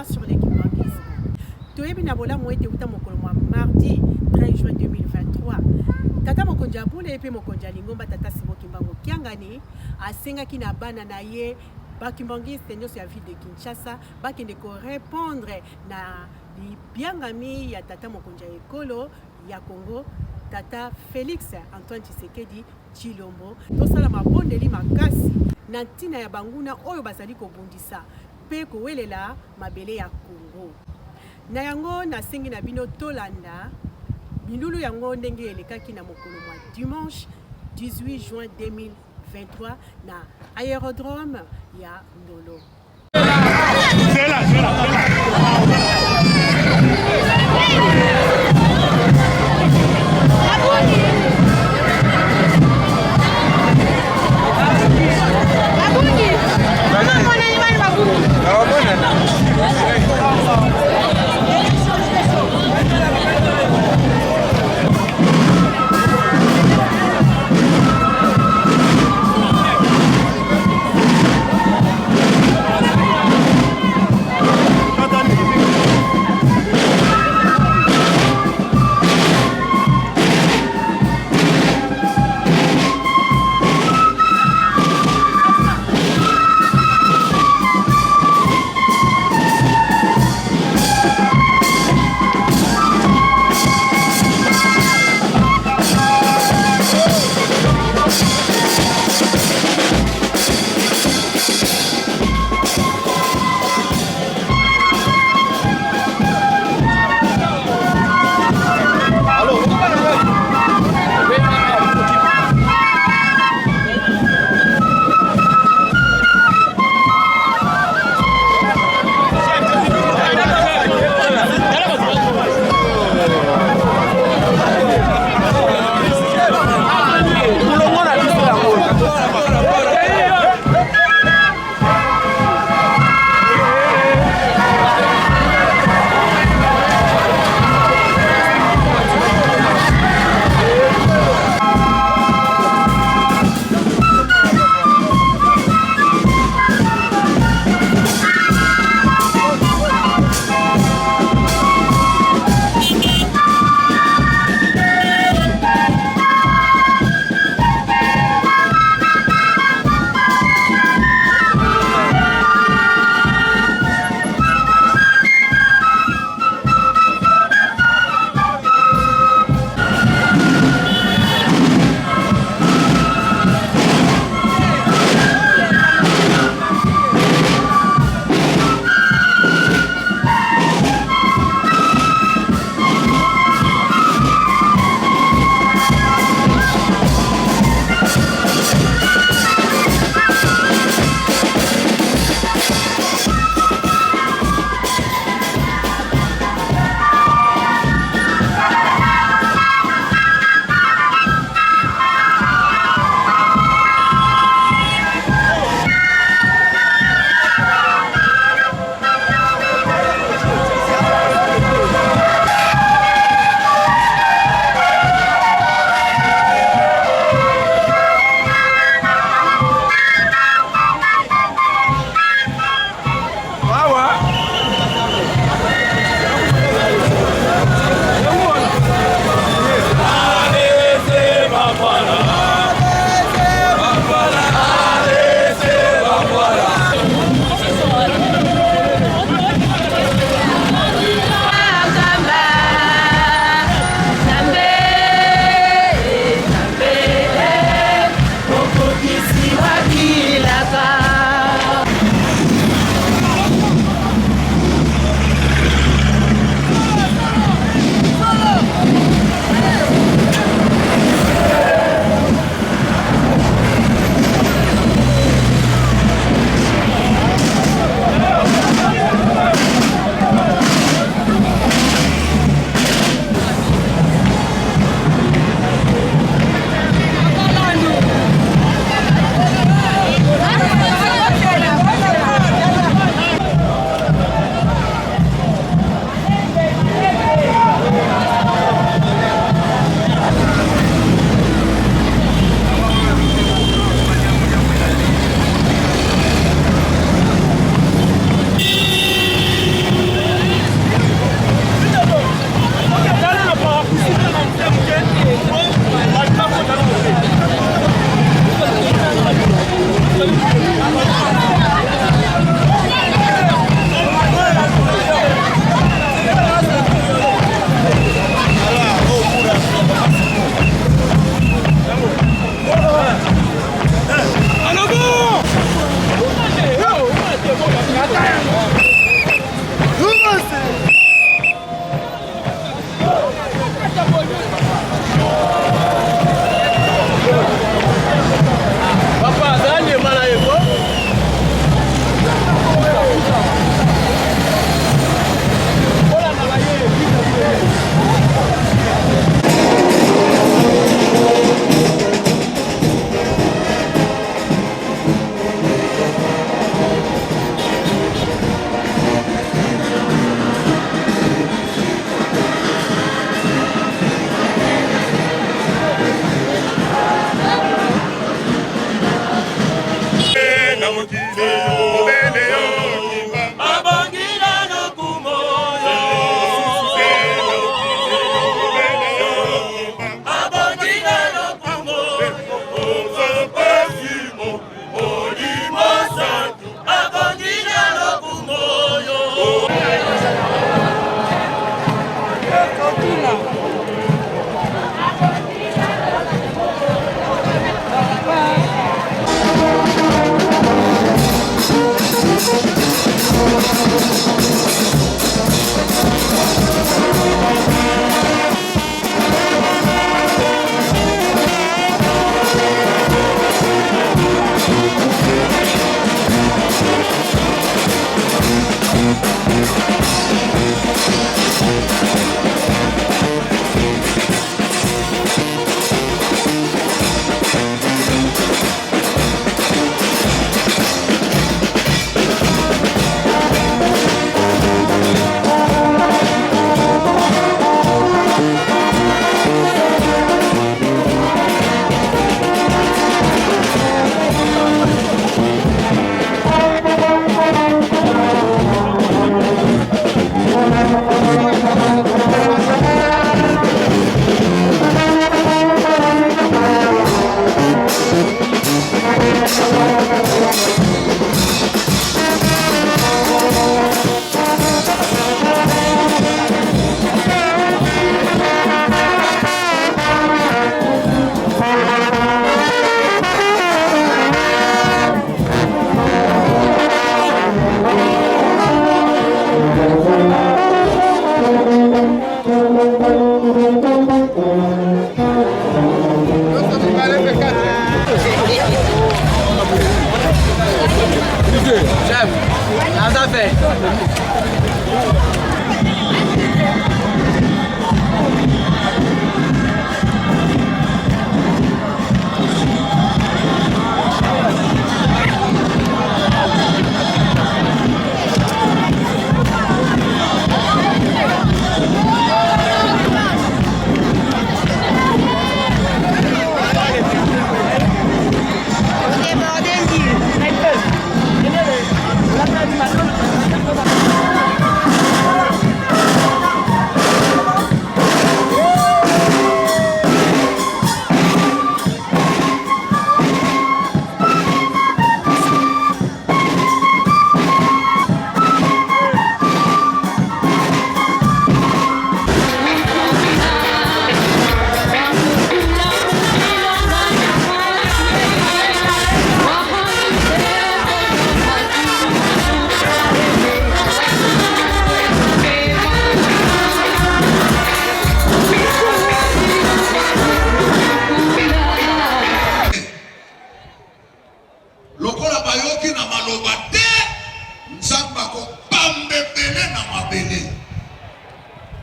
sur l'équibangisme. Toyebi na bola moete uta mokolo mwa mardi 13 juin 2023. Tata mokonzi abule epe mokonzi alingomba tata Simon Kimbangu Kiangani asengaki na bana na ye bakimbangiste nyonso ya ville de Kinshasa bakende ko répondre na libiangami ya tata mokonzi ya ekolo ya Congo tata Félix Antoine Tshisekedi Tshilombo tosala mabondeli makasi na ntina ya banguna oyo bazali kobundisa mpe kowelela mabele ya Congo. Na yango nasengi na bino tolanda bilulu yango ndenge elekaki na mokolo mwa dimanche 18 juin 2023 na aérodrome ya Ndolo.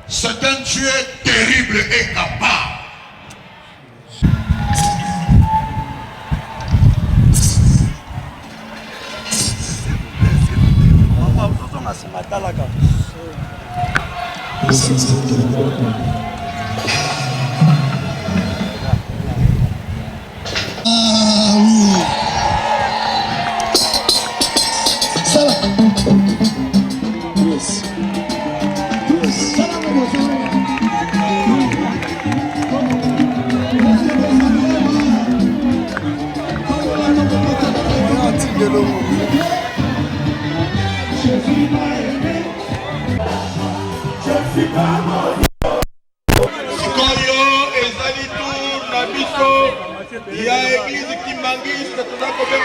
C'est un Dieu terrible et capable. Il y a église qui manguise, c'est tout ça qu'on peut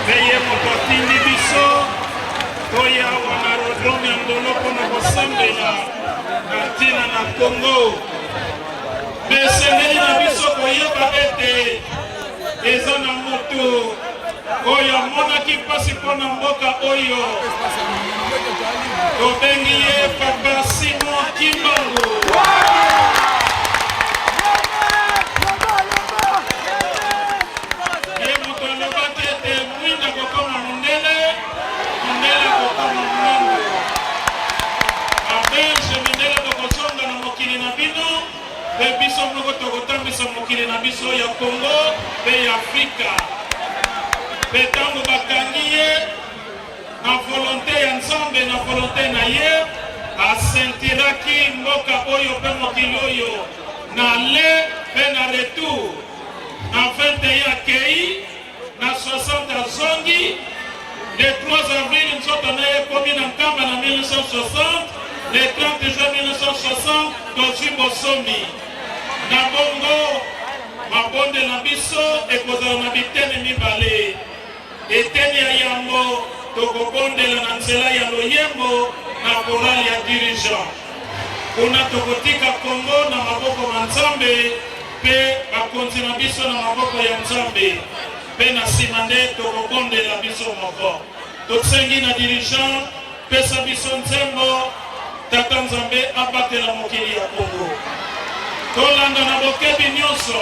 Veye mokotindi biso toya wana rodomi andoloko na kosambela na ntina na Congo. Besengeli na biso koyeba ete eza na moto oyo amonaki mpasi mpo na mboka oyo tobengi ye mpe biso moko tokotambisa mokili na biso ya Congo mpe ya Afrika. Mpe ntango bakangi ye na volonté ya Nzambe na volonté na ye asentiraki mboka oyo mpe mokili oyo na le mpe na retour. Na 21 akei na 60 azongi. Le 3 avril nzoto na ye komi na nkamba na 1960. Le 30 juin 1960 tozwi bosomi. Na bongo mabonde na biso ekozala na bitene mibale. Eteni ya yango tokobondela na nzela ya loyembo na korali ya dirigeant. Kuna tokotika Congo na maboko ya Nzambe mpe bakonzi na biso na maboko ya Nzambe. Mpe na nsima nde tokobondela biso moko. Tosengi na dirigeant pesa biso nzembo Tata Nzambe abatela mokili ya Congo. Tolanda na bokebi nyonso.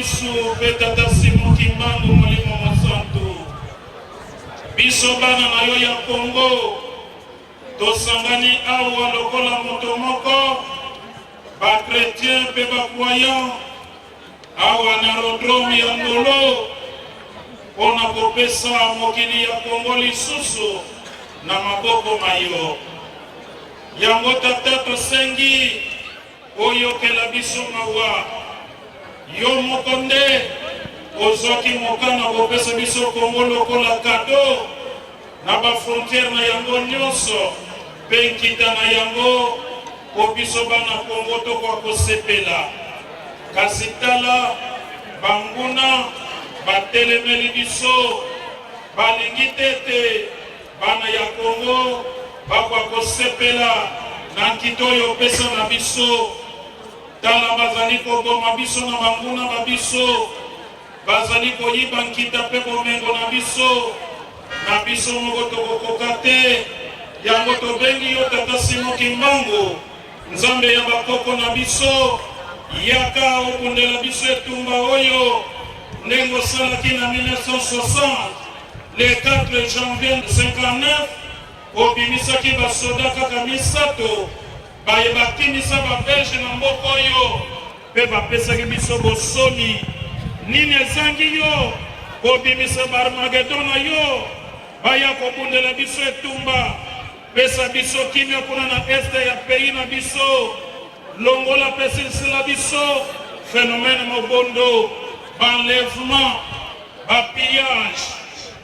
biso pe tata Simon Kimbangu molimo mosantu. Biso bana na yo ya Congo tosangani awa lokola moto moko ba chrétien pe ba croyant awa na rodrome ya Ngolo pona kopesa mokili ya Congo lisusu na maboko mayo. Yango tata tosengi oyokela biso mawa yo mokonde ozwaki mokana kopesa biso Congo lokola kado na ba frontière na yango nyonso pe nkita na yango po biso bana Congo tokwa kosepela. Kasi tala banguna batelemeli biso balingi tete bana ya Congo bakwa kosepela na nkito oyo opesa na biso. Tala bazali koboma biso na banguna babiso bazali koyiba nkita pe bomengo na biso moko tokokoka te. Yango tobengi yo tata Simon Kimbangu nzambe ya bakoko na biso yaka okundela biso etumba oyo ndenge osalaki na 1960 le 4 janvier 59 obimisaki basoda kaka misato baye bakimisa babelge na mboka oyo mpe bapesaki biso bosoni nini ezangi yo kobimisa baarmagedon na yo baya kobundela biso etumba pesa biso kimia kuna na este ya pays na biso longola pesilsila biso phénomène mobondo banlèvement bapillage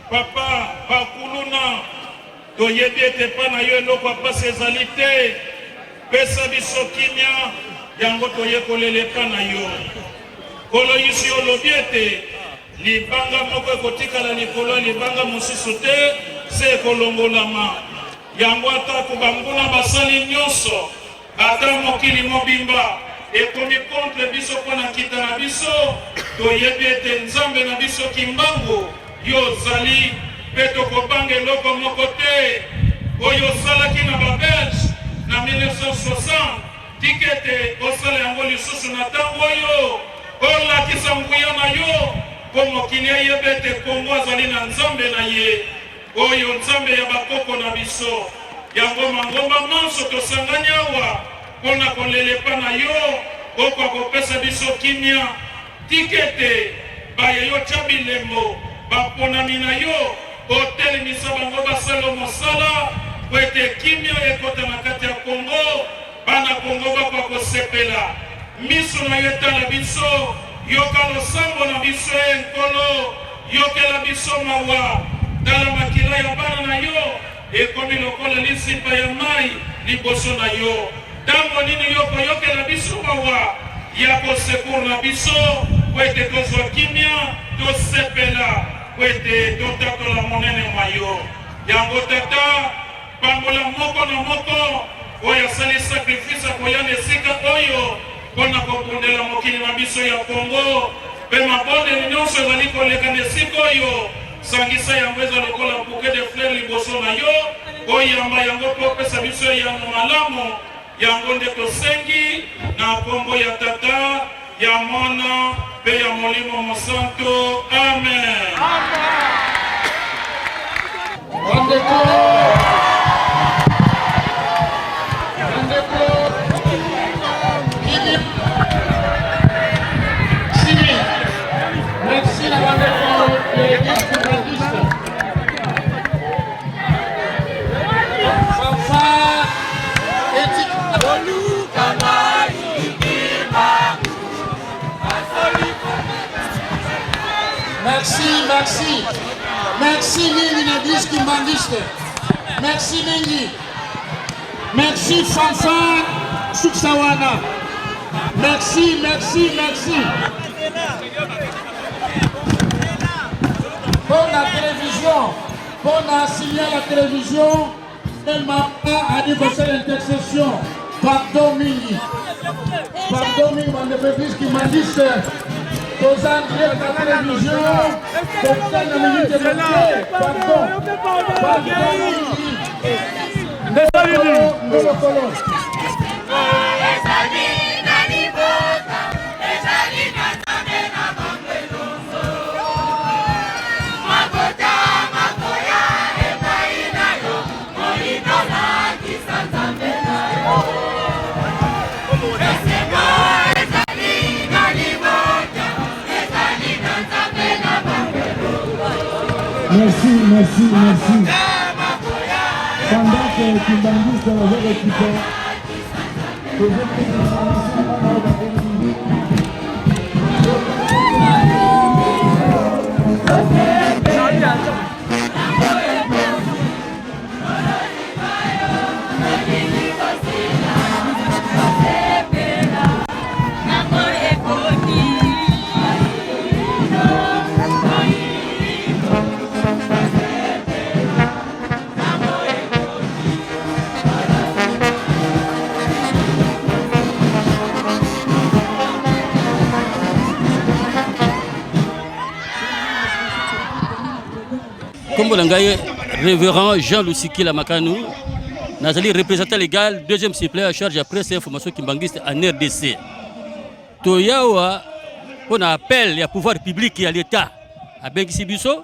papa bakuluna toyebi ete pa na yo eloko apasi ezali te pesa biso kimia yango toye kolela epa na yo kolo yisi olobi ete libanga moko ekotikala likolo ya libanga mosusu te se ekolongolama yango atako banguna basali nyonso ata mokili mobimba ekomi contre biso mpona nkita na biso toyebi ete nzambe na biso Kimbangu yo ozali mpe tokobanga eloko moko te oyo osalaki na babelge na 1960 tikete osala yango lisusu na ntango oyo olakisa nguya na yo mpo mokili ayeba ete Kongo azali na nzambe na ye oyo nzambe ya bakoko na biso. Yango mangomba manso tosangani awa mpona kolelepa na yo okwa kopesa biso kimia tikete baya yo tya bilembo baponami na yo otelemisa bango basala mosala po ete kimia ekota na kati ya Kongo bana Kongo bakwa kosepela miso na yo etala biso yoka losambo na biso nkolo yokela biso mawa tala makila ya bana na yo ekomi lokola lisipa ya mai liboso na yo ntango nini yo koyokela biso mawa ya kosekour na biso po ete tozwa kimia tosepela po ete totatola monene mwa yo. Yango tata pambola moko na moko oyo asali sakrifisa koya na esika oyo mpona kokundela mokili na biso ya Kongo mpe mabondeli nyonso ezali koleka na esika oyo sangisa yango eza lokola bouquet de fleur liboso na yo oyamba yango mpo opesa biso yango malamu yango nde tosengi na kombo ya tata ya mwana mpe ya molimo mosantu amen. Merci la Merci mingi na église Kimbangiste. Merci mingi. Merci Fanfan Suksawana. Merci. Pour la télévision, pour la signer la télévision, elle m'a pas dit que c'est l'intercession. Pardon mingi, mon église Kimbangiste. Aux entrées de la télévision, pour qu'elle ne minute de pardon. Merci. Pendant que Kimbangis va récupérer, Comme révérend Jean Lusiki Lamakanou, Nazali représentant légal, deuxième suppléant à charge après ces informations kimbangiste en RDC. Toyawa, on appelle le pouvoir public et à l'État à Bengisibiso,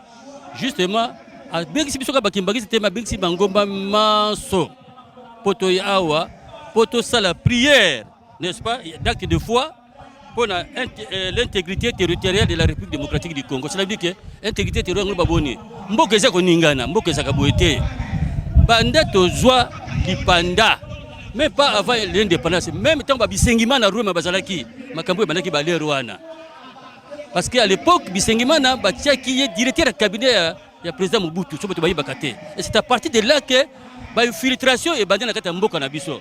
justement, à Bengisibiso, à Kimbangiste, à Bengisi Bangomba Manso, Potoyawa, Potosa la prière, n'est-ce pas, d'acte de foi pour l'intégrité territoriale de la République démocratique du Congo. C'est-à-dire que l'intégrité territoriale de Baboni, Mboke Zako Ningana, Mboke Zakaboete, Banda Tozwa, Kipanda, même pas avant l'indépendance, même temps Bisengimana Roma Bazalaki, Makambo Banaki Balé Rwanda. Parce qu'à l'époque, Bisengimana, qui est directeur du cabinet du président Mobutu, et c'est à partir de là que l'infiltration est bandée dans Mboka Nabiso.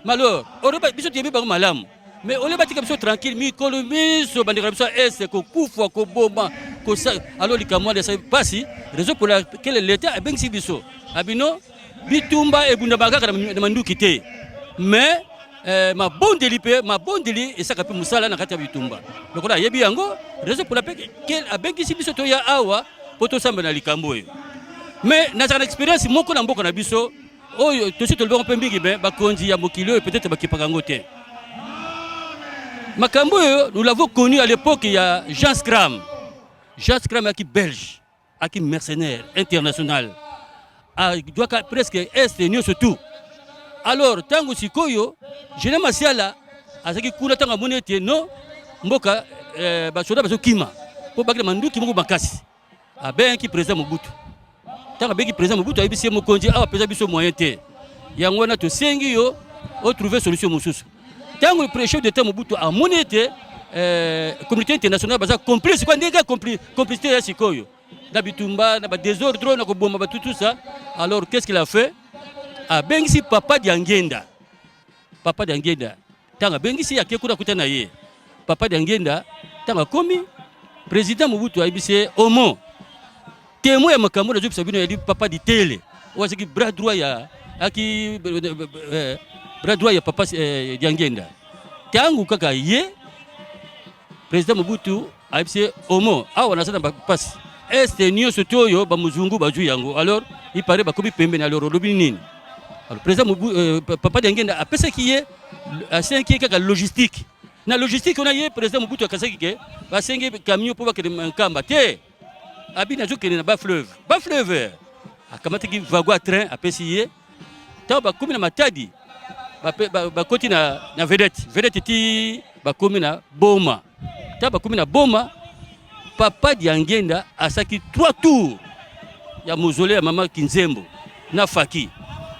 Mais alors, on a besoin de malam. Mais on est battu comme ça tranquille, mi colomis, so bandi comme ça, est ko kufa ko bomba, ko ça. Alors les camarades ne savent pas si raison pour laquelle l'État a bien si biso. Abino, bitumba et bundabaga na mandu kité. Mais ma bonne déli et ça kapé musala na kata bitumba. Donc là yebi yango, raison pour laquelle a bien si biso to ya awa poto samba na likambo. Mais na une expérience moko na mboka na biso, oyo to si to le bon peu mingi ben ba konzi ya mokilo et peut-être ba kipakangote. Makambo, nous l'avons connu à l'époque, il y a Jean Scram. Jean Scram est belge, est mercenaire international. Il doit presque est et surtout. Alors, tango sikoyo, je n'ai pas si là, à ce qui coule tant à monnaie, non, mboka, basoda baso kima, pour bagler mandu qui m'a bakasi. A ben qui présente Mobutu. Tant ben qui présente Mobutu, a bien mon conduit, a présent biso moyen té. Yangwana to sengi yo, o trouver solution mususu. Tant que le chef d'État Mobutu a monité, communauté internationale a compris ce qu'on a complicité à Sikoyo. Nabitumba, na désordre, na bomba tout ça. Alors qu'est-ce qu'il a fait? A Bengisi papa d'Angenda. Papa d'Angenda. Tant que Bengisi a quelque chose à ye. Papa d'Angenda, tant que commis président Mobutu a dit homo. Témoin à Makambo de Sabino a dit papa di télé. Ou est-ce que bras droit ya aki bras droit ya papa d'Angenda. Tangu kaka ye président Mobutu a dit homo. Ah on a ça dans passe. Est nio sotoyo ba muzungu ba yango. Alors il paraît ba kobi pembe na loro lobinini. Alors président Mobutu papa d'Angenda a pensé qu'il est à 5 kaka logistique. Na logistique on a ye président Mobutu a kasaki ke ba 5 camion pour ba ke mankamba te. Abi na jokene na ba fleuve. Ba fleuve. Akamata ki vago à train a pesiye. Ta ba komi na matadi. Ba koti na vedette ti ba komi na boma. Ta ba komi na boma. Papa d'Angenda a saki 3 tours. Ya mausolée ya mama Kinzembo na Faki.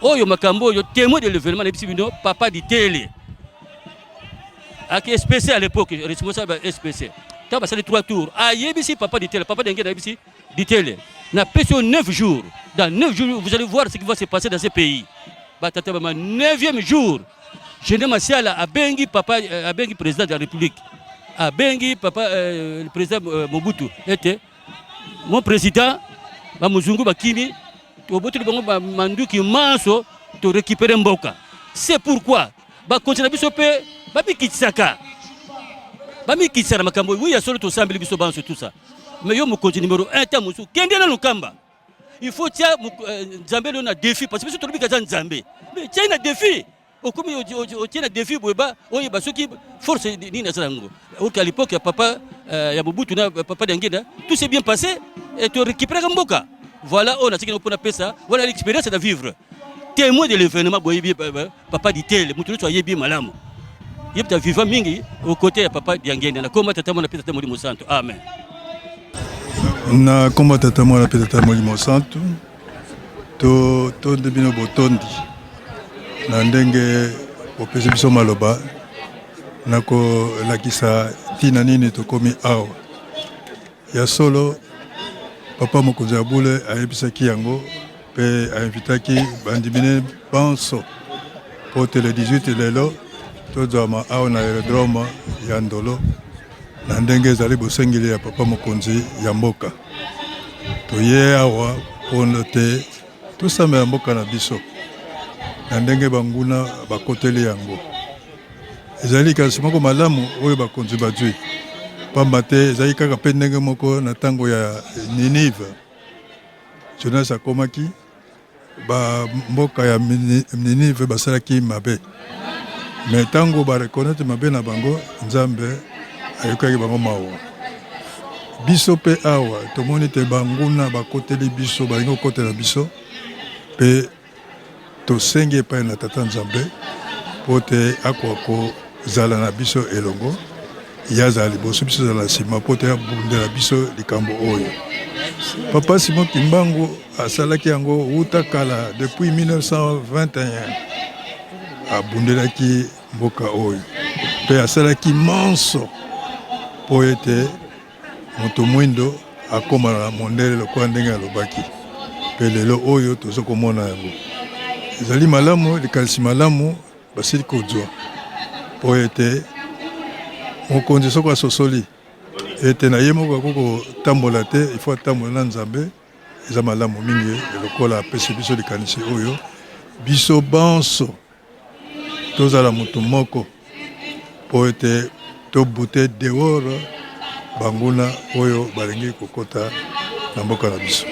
Oyo makambo yo témoin de l'événement na bisibino papa di télé. Aki SPC à l'époque, responsable SPC. T'as passé les 3 tours. Ah, yébisi papa di télé, papa d'Angenda yébisi di télé. Na pression 9 jours. Dans 9 jours, vous allez voir ce qui va se passer dans ce pays. Batata bama 9e jour. Général Massiala a bengi papa a bengi président de la République. A bengi papa le président Mobutu était mon président ba muzungu bakimi to botu bango ba manduki manso to récupérer mboka. C'est pourquoi ba continuer biso pe ba bikitsaka. Ba mikitsara makambo oui ya solo to sambili biso banso tout ça. Mais yo mo continue numéro 1 ta musu kende na lukamba. Il faut tia Nzambe le na défi parce que biso to bika za Nzambe. Mais tia na défi. Comme il tient un défi, il y a ceux qui forcent ni Nazarango. À l'époque, papa, il y a Mobutu, papa d'Angenda, tout s'est bien passé et tu récupères un boka. Voilà, on a ce qu'on appelle ça. Voilà l'expérience de vivre. Témoin de l'événement, papa dit tel, Moutounou soit bien malam. Il y a vivant mingi aux côtés de papa d'Angenda. Comment tu as appelé Amen. Na komba tata mwana pe tata Molimo Santu to de bino botondi na ndenge opesi biso maloba nako lakisa tina nini tokomi awa ya solo papa mokonzi ya bule ayebisaki yango pe ayinvitaki bandimine banso po tele 18 lelo tozwama awa na aerodrome ya Ndolo na ndenge ezali bosengeli ya papa mokonzi ya mboka toye awa mpono te tosambela mboka na biso na ndenge banguna bakoteli yango ezali kasi moko malamu oyo bakonzi bazwi pamba te ezali kaka mpe ndenge moko na ntango ya Ninive Jonas akomaki mboka ya Ninive basalaki mabe me ntango barekonete mabe na bango Nzambe ayokaki bango mawa biso mpe awa tomoni te banguna bakoteli biso balingi kokotela biso mpe tosengi epai na tata Nzambe mpo te akoka kozala na biso elongo yazala liboso biso ezala na nsima mpo te abundela biso likambo oyo papa Simon Kimbangu asalaki yango wuta kala depuis 1921 abundelaki mboka oyo mpe asalaki manso mpo ete moto mwindo akoma na mondele lokola ndenge alobaki mpe lelo oyo toza komona yango ezali malamu likanisi malamu basili kozwa mpo ete mokonzi soko asosoli ete na ye moko akoki kotambola te ifo atambola na Nzambe eza malamu mingi lokola apesi biso likanisi oyo biso banso tozala moto moko mpo ete tobute dehors banguna oyo balingi kokota na mboka na biso.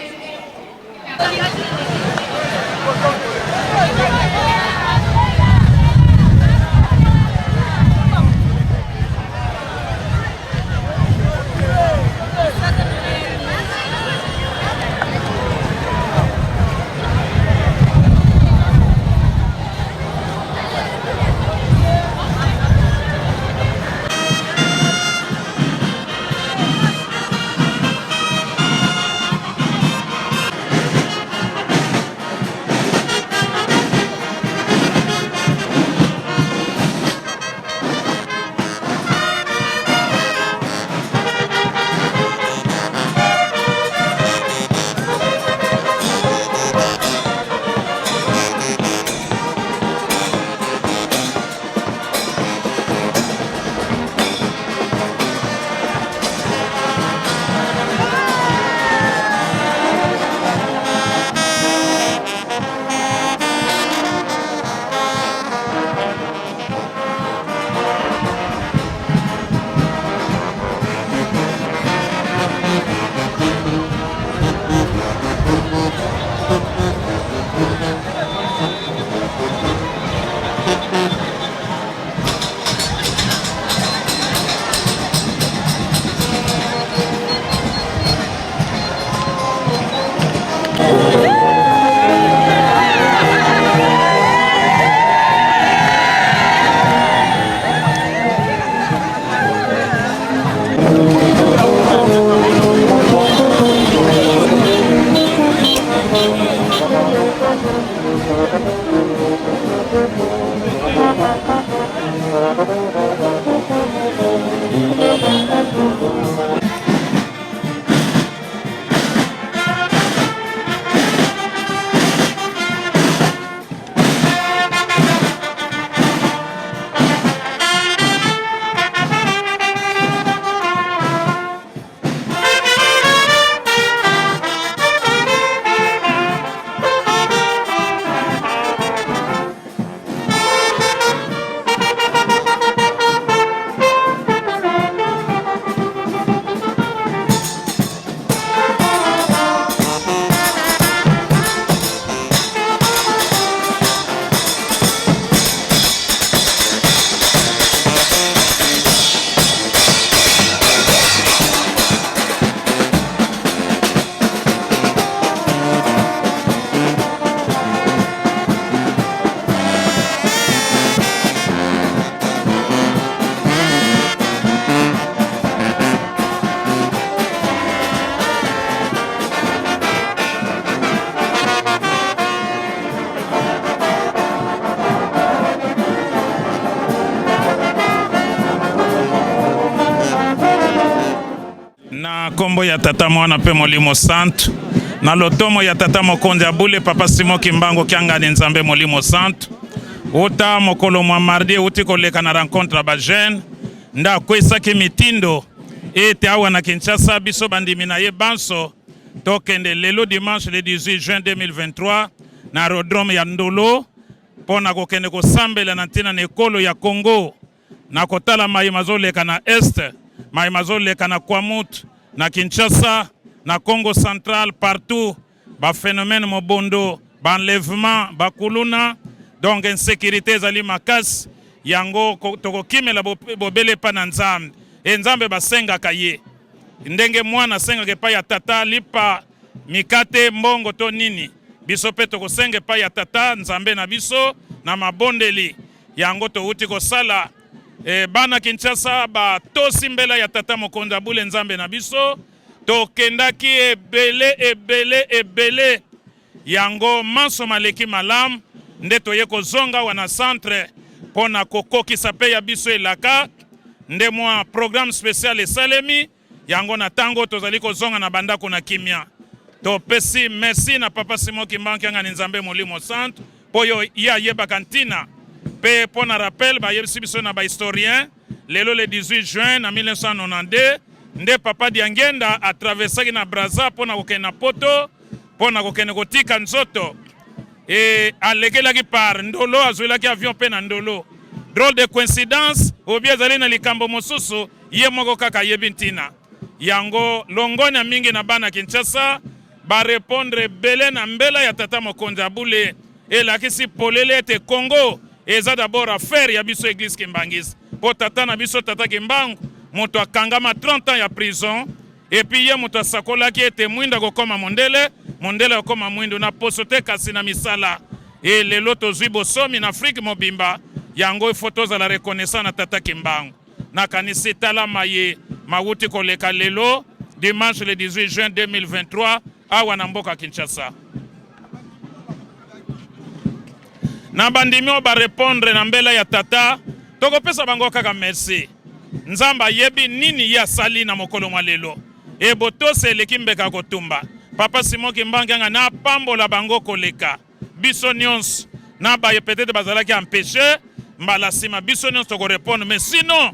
na kombo ya tata mwana pe molimo santo na lotomo ya tata mokonzi abule papa Simon Kimbangu Kiangani Nzambe molimo santo uta mokolo mwa mardi uti koleka na rencontre ba jeune nda kwesaki mitindo ete awa na Kinshasa biso bandimi na ye banso tokende lelo dimanche le 18 juin 2023 na aérodrome ya Ndolo pona kokende kosambela na ntina na ekolo ya Congo na kotala mai mazoleka na este mai mazoleka na Kwamut na Kinshasa na Congo central partout ba phénomène mobondo ba enlèvement ba kuluna donc insécurité zali makasi yango tokokimela bobele pa na Nzambe Nzambe basenga kaye ndenge mwana senga ke pa ya tata lipa mikate mbongo to nini biso pe tokosenga pa ya tata Nzambe na biso na mabondeli yango to uti kosala bana Kinshasa ba tosi mbela ya tata mokonzi abule Nzambe na biso tokendaki ebele yango manso maleki malam nde toye kozonga wana centre pona kokokisa pe ya biso elaka nde mwa programme spécial esalemi yango na tango tozali kozonga na bandako na kimia to pesi merci na papa Simon Kimbangu Kiangani Nzambe molimo santo poyo ya yeba kantina pe pona rappel ba yebisi biso na ba historien lelo le 18 juin na 1992 nde papa Diangenda a traversaki na Brazza pona kokende na poto pona kokende kotika nzoto alekelaki par Ndolo azwelaki avion pe na Ndolo drôle de coïncidence obie zali na likambo mosusu ye moko kaka yebi ntina yango longona mingi na bana Kinshasa ba répondre belé na mbela ya tata mokonzi abule elakisi polele te Congo eza d'abord affaire ya biso église Kimbangisi po tata na biso tata Kimbangu moto akangama 30 ans ya prison et puis ye moto asakolaki ete mwinda kokoma mondele okoma mwindo na poso te kasi na misala et lelo tozwi bosomi na Afrique mobimba yango ifo tozala reconnaissant na tata Kimbangu na kanisi tala maye mawuti koleka lelo dimanche le 18 juin 2023 awa na mboka Kinshasa na bandimio ba répondre na mbela ya tata tokopesa bango kaka merci Nzamba yebi nini ya sali na mokolo mwa lelo ebotose eleki mbeka kotumba papa Simon Kimbangu Kiangani na pambola bango koleka biso nyonso na baye peut-être bazalaki empêché mbala sima biso nyonso toko répondre mais sinon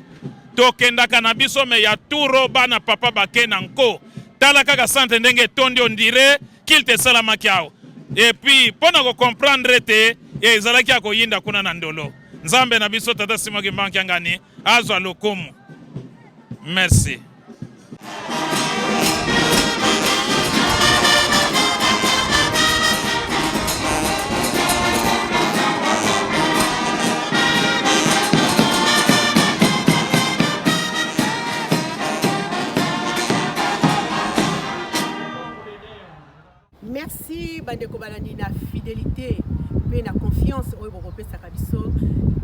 tokendaka na biso me ya turo bana papa bakena nko tala kaka sante ndenge tondi on dirait qu'il te salamaki ao et puis pona ko comprendre te ezalaki akoyinda kuna na Ndolo Nzambe na biso tata Simon Kimbangu Kiangani azwa lokumu merci. Merci bandeko balandi na fidélité et na confiance oyo bokopesaka biso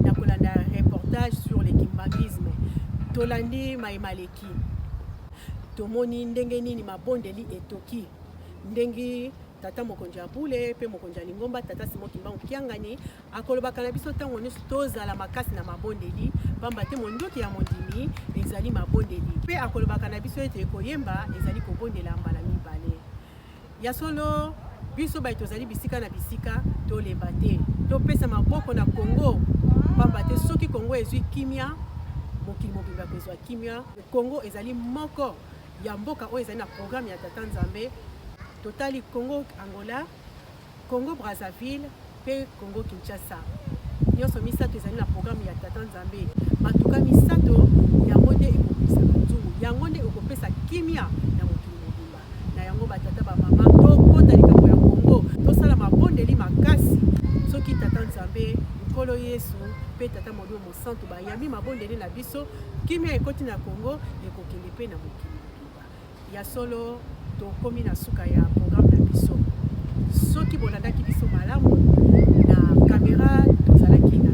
na kolanda reportage sur le kimbangisme tolandi maimaleki tomoni ndenge nini mabondeli etoki ndenge tata mokonzi abule pe mokonzi Lingomba tata Simon Kimbangu Kiangani akolobaka na biso ntango nyonso tozala makasi na mabondeli pamba te mondoki ya mondimi ezali mabondeli pe akolobaka na biso ete koyemba ezali kobondela mbala mibale ya solo biso bai tozali bisika na bisika tolemba te topesa maboko na Congo pamba te soki Congo ezwi kimia mokili mobimba kozwa kimia Congo ezali moko ya mboka oyo ezali na programme ya tata Nzambe totali Congo Angola Congo Brazzaville pe Congo Kinshasa nyonso misato ezali na programme ya tata Nzambe matuka misato yango nde ekopesa nzungu yango nde ekopesa kimia na mokili mobimba na yango batata bamama tokota likambo ya Congo tosala mabondeli makasi soki tata Nzambe nkolo Yesu pe tata molimo mosantu bayambi mabondeli na biso kimia ekoti na Congo ekokende pe na mokili mobimba ya solo tokomi na suka ya programme na biso soki bolandaki biso malamu na kamera tozalaki na